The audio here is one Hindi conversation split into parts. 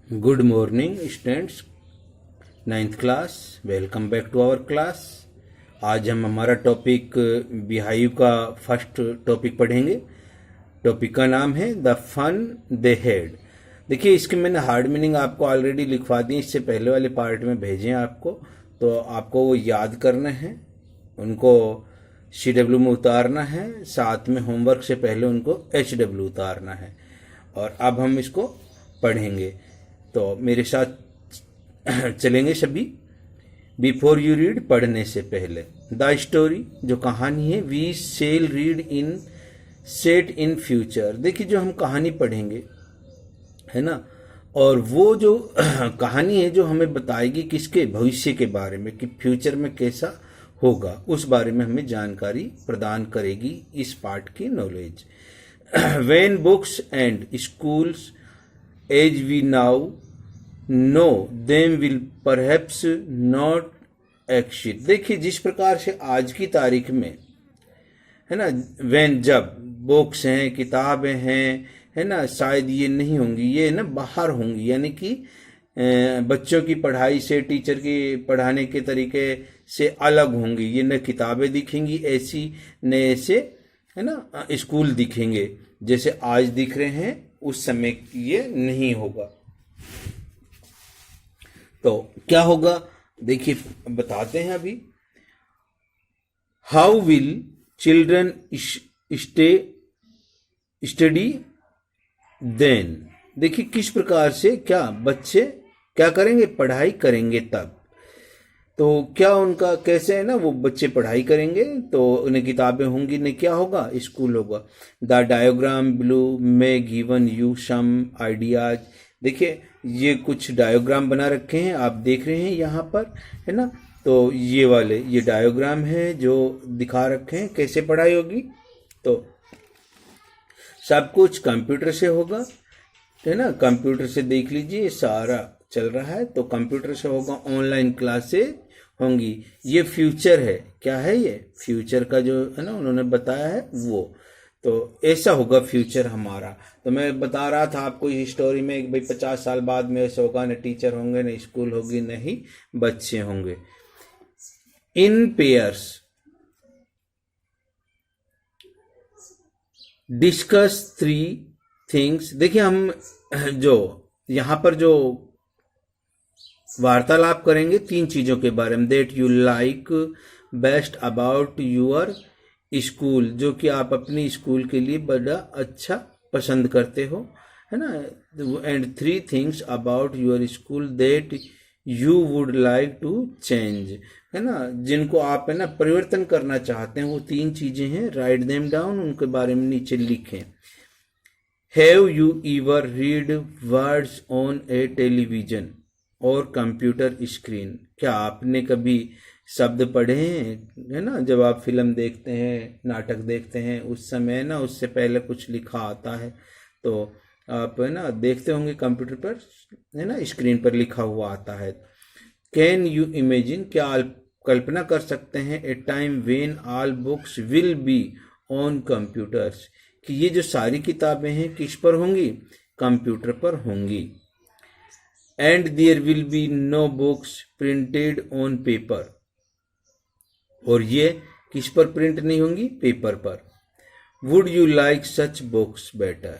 Good morning students, ninth class. Welcome back to our class. आज हम हमारा टॉपिक बिहाइव का फर्स्ट टॉपिक पढ़ेंगे। टॉपिक का नाम है द फन दे हैड। देखिए, इसके मैंने हार्ड मीनिंग आपको ऑलरेडी लिखवा दी, इससे पहले वाले पार्ट में भेजे हैं आपको, तो आपको वो याद करना है, उनको CW में उतारना है, साथ में होमवर्क से पहले उनको HW उतारना है। और अब हम इसको पढ़ेंगे, तो मेरे साथ चलेंगे सभी। बिफोर यू रीड, पढ़ने से पहले। द स्टोरी, जो कहानी है, we shall read in set in future. देखिए, जो हम कहानी पढ़ेंगे है ना, और वो जो कहानी है जो हमें बताएगी किसके, भविष्य के बारे में, कि फ्यूचर में कैसा होगा, उस बारे में हमें जानकारी प्रदान करेगी इस पार्ट की knowledge. When books and schools as we now know them will perhaps not exist. देखिए, जिस प्रकार से आज की तारीख में है ना, व्हेन, जब, बुक्स हैं, किताबें हैं, है ना, शायद ये नहीं होंगी, ये ना बाहर होंगी, यानी कि बच्चों की पढ़ाई से, टीचर की पढ़ाने के तरीके से अलग होंगी। ये न किताबें दिखेंगी ऐसी, न ऐसे है ना स्कूल दिखेंगे जैसे आज दिख रहे हैं, उस समय ये नहीं होगा। तो क्या होगा, देखिए बताते हैं अभी। How will children stay study then. देखिए, किस प्रकार से क्या बच्चे क्या करेंगे, पढ़ाई करेंगे तब। तो क्या उनका कैसे है ना, वो बच्चे पढ़ाई करेंगे तो उन्हें किताबें होंगी, उन्हें क्या होगा, स्कूल होगा। द डायोग्राम ब्लू में गिवन यू सम आइडियाज। देखिए, ये कुछ डायोग्राम बना रखे हैं, आप देख रहे हैं यहाँ पर, है ना। तो ये वाले ये डायोग्राम है जो दिखा रखे हैं, कैसे पढ़ाई होगी। तो सब कुछ कंप्यूटर से होगा, है ना। कंप्यूटर से देख लीजिए, सारा चल रहा है, तो कंप्यूटर से होगा। ऑनलाइन क्लासेस होंगी। ये फ्यूचर है, क्या है ये, फ्यूचर का जो है ना उन्होंने बताया है वो। तो ऐसा होगा फ्यूचर हमारा। तो मैं बता रहा था आपको इस स्टोरी में कि भाई 50 साल बाद में ऐसा होगा, न टीचर होंगे, न स्कूल होगी, न ही बच्चे होंगे। इन पेयर्स डिस्कस 3 थिंग्स। देखिए, हम जो यहाँ पर जो वार्तालाप करेंगे 3 चीजों के बारे में। That you like best about your school, जो कि आप अपनी स्कूल के लिए बड़ा अच्छा पसंद करते हो, है ना। And 3 things about your school that you would like to change, है ना, जिनको आप है ना परिवर्तन करना चाहते हैं। वो 3 चीजें हैं, राइट देम डाउन, उनके बारे में नीचे लिखें। Have you ever read words on A television और कंप्यूटर स्क्रीन। क्या आपने कभी शब्द पढ़े हैं, है ना, जब आप फिल्म देखते हैं, नाटक देखते हैं, उस समय ना उससे पहले कुछ लिखा आता है, तो आप है ना देखते होंगे कंप्यूटर पर, है ना, स्क्रीन पर लिखा हुआ आता है। कैन यू इमेजिन, क्या आप कल्पना कर सकते हैं, ए time when all books will be on computers, कि ये जो सारी किताबें हैं किस पर होंगी, कंप्यूटर पर होंगी। And there will be no books printed on paper, और ये किस पर प्रिंट नहीं होंगी, पेपर पर। Would you like such books better,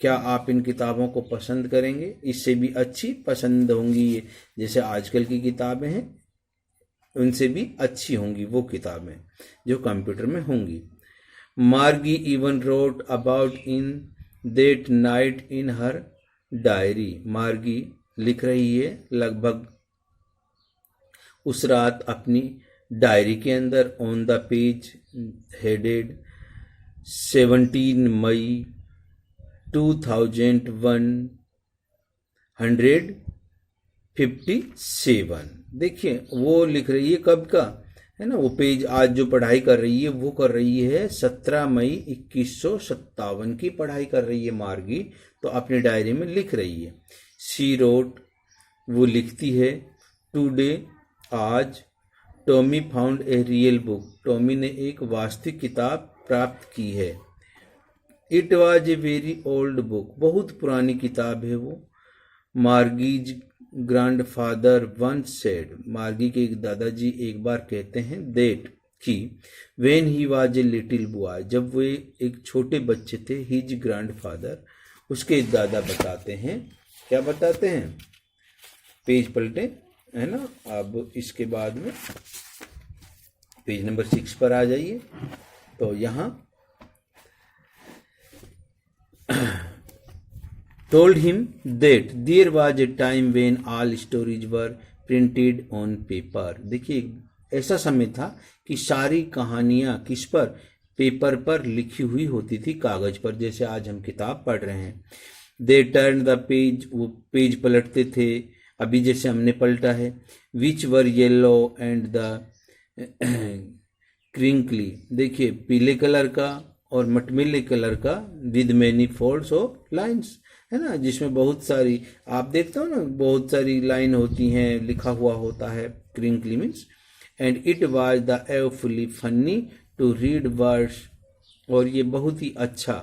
क्या आप इन किताबों को पसंद करेंगे, इससे भी अच्छी पसंद होंगी ये, जैसे आजकल की किताबें हैं उनसे भी अच्छी होंगी वो किताबें जो कंप्यूटर में होंगी। मार्गी even wrote about in that night in her diary. मार्गी लिख रही है लगभग उस रात अपनी डायरी के अंदर। ऑन द पेज हेडेड 17 मई 2157। देखिए, वो लिख रही है कब का, है ना, वो पेज आज जो पढ़ाई कर रही है वो कर रही है 17 मई 2157 की पढ़ाई कर रही है मार्गी, तो अपनी डायरी में लिख रही है। शी रोट, वो लिखती है। टुडे, आज। Tommy found a real book, Tommy ने एक वास्तविक किताब प्राप्त की है। It was a very old book, बहुत पुरानी किताब है वो। मार्गीज ग्रैंडफादर वंस सेड, मार्गी के एक दादाजी एक बार कहते हैं, दैट कि when he was a little boy, जब वे एक छोटे बच्चे थे, हिज ग्रैंडफादर, उसके दादा बताते हैं, क्या बताते हैं, पेज पलटे, है ना। अब इसके बाद में पेज नंबर 6 पर आ जाइए। तो यहाँ told him that there was a time when all stories were printed on paper। देखिए ऐसा समय था कि सारी कहानियां किस पर, पेपर पर लिखी हुई होती थी, कागज पर, जैसे आज हम किताब पढ़ रहे हैं। दे टर्न द पेज, वो पेज पलटते थे, अभी जैसे हमने पलटा है। विच वर येलो एंड द क्रिंकली, देखिए पीले कलर का और मटमिले कलर का, with many folds of lines, है ना, जिसमें बहुत सारी, आप देखते हो ना, बहुत सारी लाइन होती हैं, लिखा हुआ होता है, crinkly means. And it was the awfully funny to read words, और ये बहुत ही अच्छा,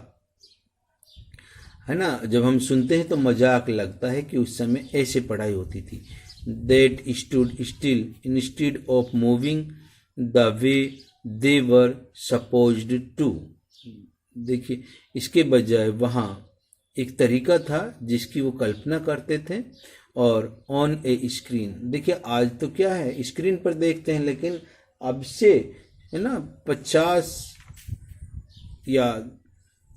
है ना, जब हम सुनते हैं तो मजाक लगता है कि उस समय ऐसे पढ़ाई होती थी। That stood still instead of moving the way they were supposed to, देखिए इसके बजाय वहाँ एक तरीका था जिसकी वो कल्पना करते थे। और ऑन ए स्क्रीन, देखिए आज तो क्या है, स्क्रीन पर देखते हैं, लेकिन अब से, है ना, 50 या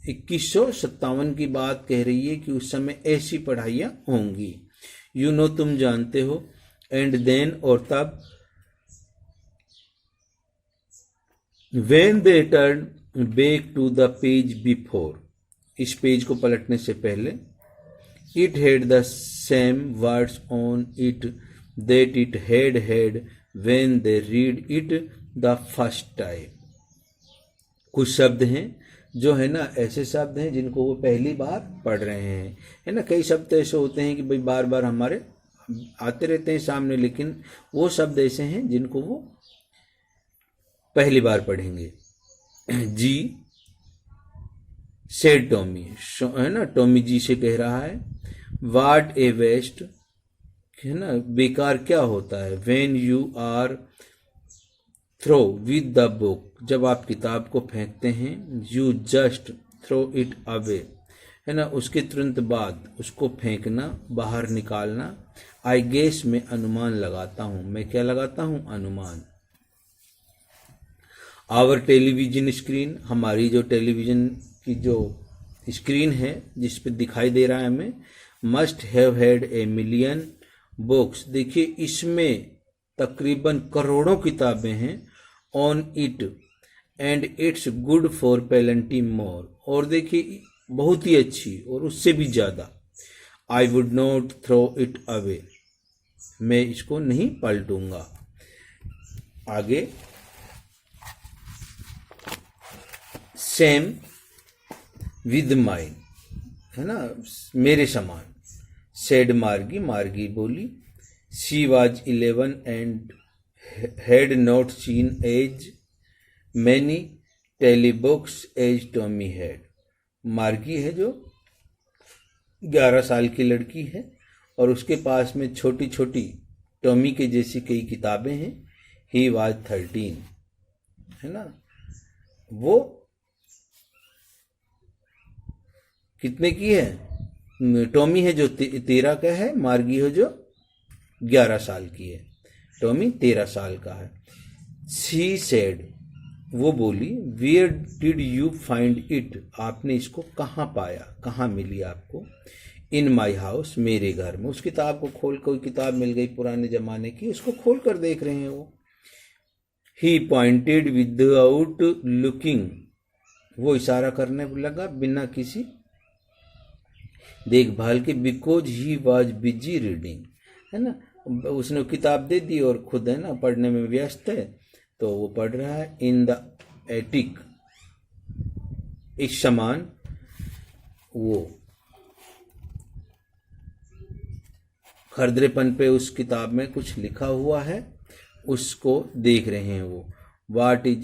2157 की बात कह रही है कि उस समय ऐसी पढ़ाइयाँ होंगी। यू नो, तुम जानते हो। एंड देन, और तब, when they turn back to the page before, इस पेज को पलटने से पहले, it had the same words on it that it had when they read it the first time. कुछ शब्द हैं जो, है ना, ऐसे शब्द हैं जिनको वो पहली बार पढ़ रहे हैं, है ना। कई शब्द ऐसे होते हैं कि भाई बार बार हमारे आते रहते हैं सामने, लेकिन वो शब्द ऐसे हैं जिनको वो पहली बार पढ़ेंगे। जी सेड टॉमी, है ना, टॉमी जी से कह रहा है। वाट ए वेस्ट, है ना, बेकार क्या होता है। When you are through with the book, जब आप किताब को फेंकते हैं। You just throw it away, है ना, उसके तुरंत बाद उसको फेंकना, बाहर निकालना। आई गेस, मैं अनुमान लगाता हूँ, मैं क्या लगाता हूँ, अनुमान। आवर टेलीविजन स्क्रीन, हमारी जो टेलीविजन की जो स्क्रीन है जिस पे दिखाई दे रहा है हमें, must have had a million books, देखिए इसमें तकरीबन करोड़ों किताबें हैं। On it and it's good for plenty more, और देखिए बहुत ही अच्छी और उससे भी ज़्यादा। I would not throw it away, मैं इसको नहीं पलटूंगा। आगे, सेम विद माइन, है ना, मेरे समान। सेड मार्गी, मार्गी बोली। She was 11 and had not seen as many telebooks as Tommy had, Margie है जो 11 साल की लड़की है और उसके पास में छोटी छोटी टॉमी के जैसी कई किताबें हैं। ही वाज 13, है ना, वो कितने की है, टॉमी है जो 13 का है, मार्गी है जो 11 साल की है, टॉमी 13 साल का है। शी सेड, वो बोली, where did you find it, आपने इसको कहाँ पाया, कहाँ मिली आपको। इन माई हाउस, मेरे घर में। उस किताब को खोल, कोई किताब मिल गई पुराने जमाने की, उसको खोल कर देख रहे हैं वो। ही पॉइंटेड विदाउट लुकिंग, वो इशारा करने लगा बिना किसी देखभाल के। Because he was busy reading, है ना, उसने किताब दे दी और खुद, है ना, पढ़ने में व्यस्त है, तो वो पढ़ रहा है। इन द एटिक, इस समान, वो खरदरेपन पे उस किताब में कुछ लिखा हुआ है, उसको देख रहे हैं वो। वाट इज,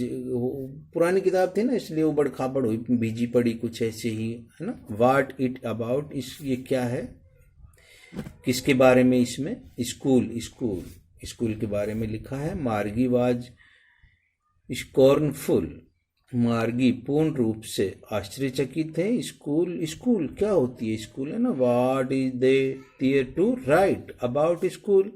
पुरानी किताब थी ना इसलिए वो बड़खाबड़ हुई, बीजी पड़ी, कुछ ऐसे ही, है ना। वाट इट अबाउट, इस ये क्या है। किसके बारे में इसमें? स्कूल स्कूल स्कूल के बारे में लिखा है। मार्गी वाज स्कॉर्नफुल, मार्गी पूर्ण रूप से आश्चर्यचकित है। स्कूल स्कूल क्या होती है? स्कूल है ना, what is there to write about school,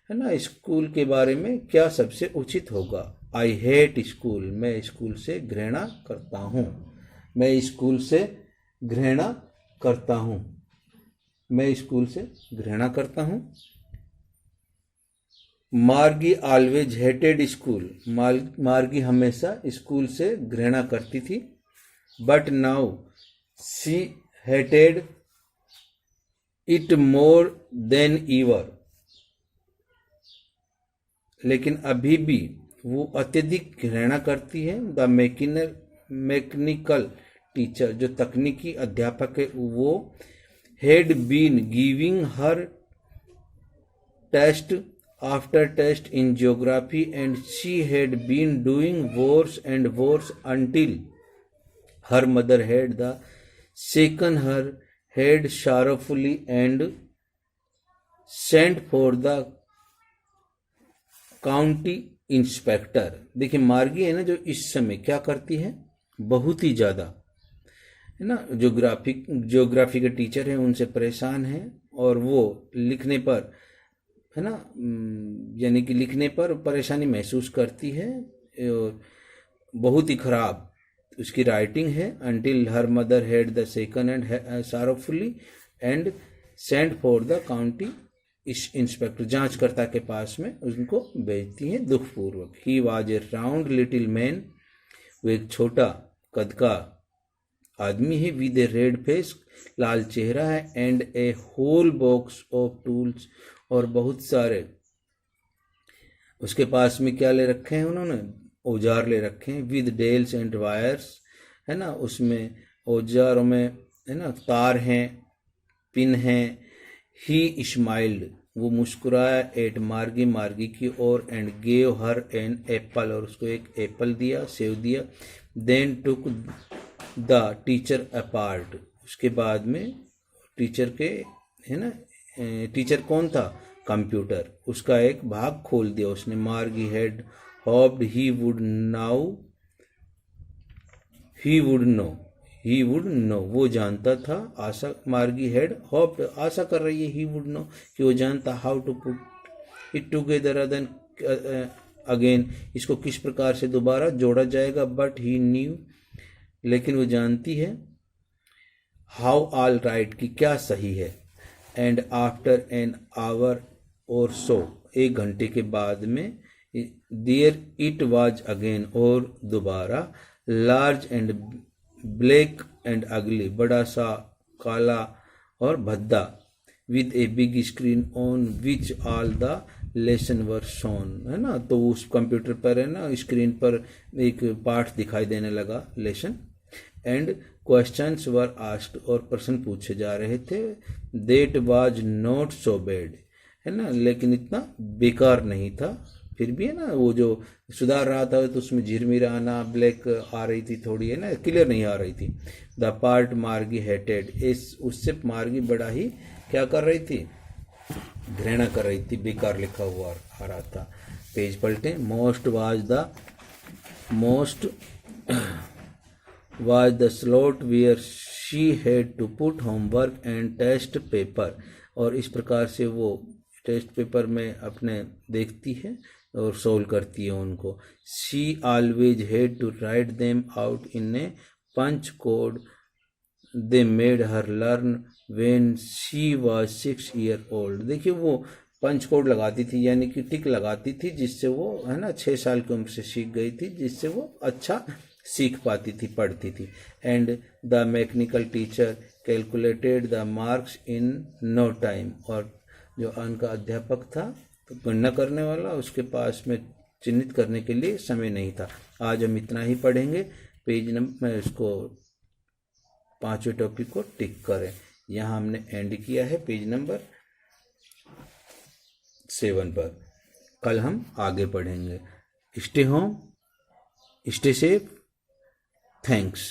है ना। स्कूल के बारे में क्या सबसे उचित होगा? आई हेट स्कूल, मैं स्कूल से घृणा करता हूँ। मैं स्कूल से घृणा करता हूँ। मैं स्कूल से घृणा करता हूँ। मार्गी ऑलवेज हेटेड स्कूल, मार्गी हमेशा स्कूल से घृणा करती थी। But now she hated it more than ever, लेकिन अभी भी वो अत्यधिक घृणा करती है। द मैकेनिकल टीचर, जो तकनीकी अध्यापक है, वो had been giving her test after test in geography and she had been doing worse and worse until her mother had the shaken her head sorrowfully and sent for the county inspector. देखिए मार्गी है ना, जो इस समय क्या करती है, बहुत ही ज़्यादा, है ना, ज्योग्राफी के टीचर हैं, उनसे परेशान है, और वो लिखने पर, है ना, यानी कि लिखने पर परेशानी महसूस करती है, और बहुत ही खराब उसकी राइटिंग है। until her mother had the shaken and sorrowfully and sent for the county inspector, जांचकर्ता के पास में उनको भेजती हैं दुखपूर्वक। He was a round little man, वो एक छोटा कद का आदमी है। विद ए रेड फेस, लाल चेहरा है। And a whole box of tools, और बहुत सारे उसके पास में क्या ले रखे हैं उन्होंने? औजार ले रखे हैं। विद डेल्स एंड वायर्स, है ना, उसमें औजारों में, है ना, तार हैं, पिन हैं। ही स्माइल्ड, वो मुस्कुराया। एट मार्गी, मार्गी की ओर। And gave her an apple, और उसको एक एप्पल दिया, सेव दिया। Then took the teacher apart, उसके बाद में टीचर के, है ना, टीचर कौन था? कंप्यूटर, उसका एक भाग खोल दिया उसने। मार्गी had hoped he would know, वो जानता था। आशा, मार्गी हैड होप्ड, आशा कर रही है, ही वुड नो, कि वो जानता, how to put it together again, इसको किस प्रकार से दोबारा जोड़ा जाएगा। बट ही न्यू, लेकिन वो जानती है। हाउ ऑल राइट, की क्या सही है। एंड आफ्टर एन आवर और सो, एक घंटे के बाद में, देयर इट वाज अगेन, और दोबारा। लार्ज एंड ब्लैक एंड अगली, बड़ा सा, काला और भद्दा। With a big screen on which all the lesson were shown, है ना, तो उस कंप्यूटर पर, है ना, स्क्रीन पर एक पाठ दिखाई देने लगा, lesson. And questions were asked, और प्रश्न पूछे जा रहे थे। That was not so bad, है ना, लेकिन इतना बेकार नहीं था। फिर भी, है ना, वो जो सुधार रहा था तो उसमें झिरमिरा आना, ब्लैक आ रही थी थोड़ी, है ना, क्लियर नहीं आ रही थी। द पार्ट मार्गी हेटेड, इस उससे मार्गी बड़ा ही क्या कर रही थी? घृणा कर रही थी। बेकार लिखा हुआ आ रहा था। पेज पलटे। Most was the slot where she had to put homework and test paper, और इस प्रकार से वो टेस्ट पेपर में अपने देखती है और सोल्व करती है उनको। she always had to write them out in a punch code they made her learn when she was 6 years old। देखिए वो पंच कोड लगाती थी, यानी कि टिक लगाती थी, जिससे वो, है ना, 6 साल की उम्र से सीख गई थी, जिससे वो अच्छा सीख पाती थी, पढ़ती थी। And the mechanical teacher calculated the marks in no time, और जो उनका अध्यापक था, तो गणना करने वाला, उसके पास में चिन्हित करने के लिए समय नहीं था। आज हम इतना ही पढ़ेंगे। पेज नंबर में उसको 5वें टॉपिक को टिक करें। यहाँ हमने एंड किया है पेज नंबर 7 पर। कल हम आगे पढ़ेंगे। Stay home, stay safe, thanks.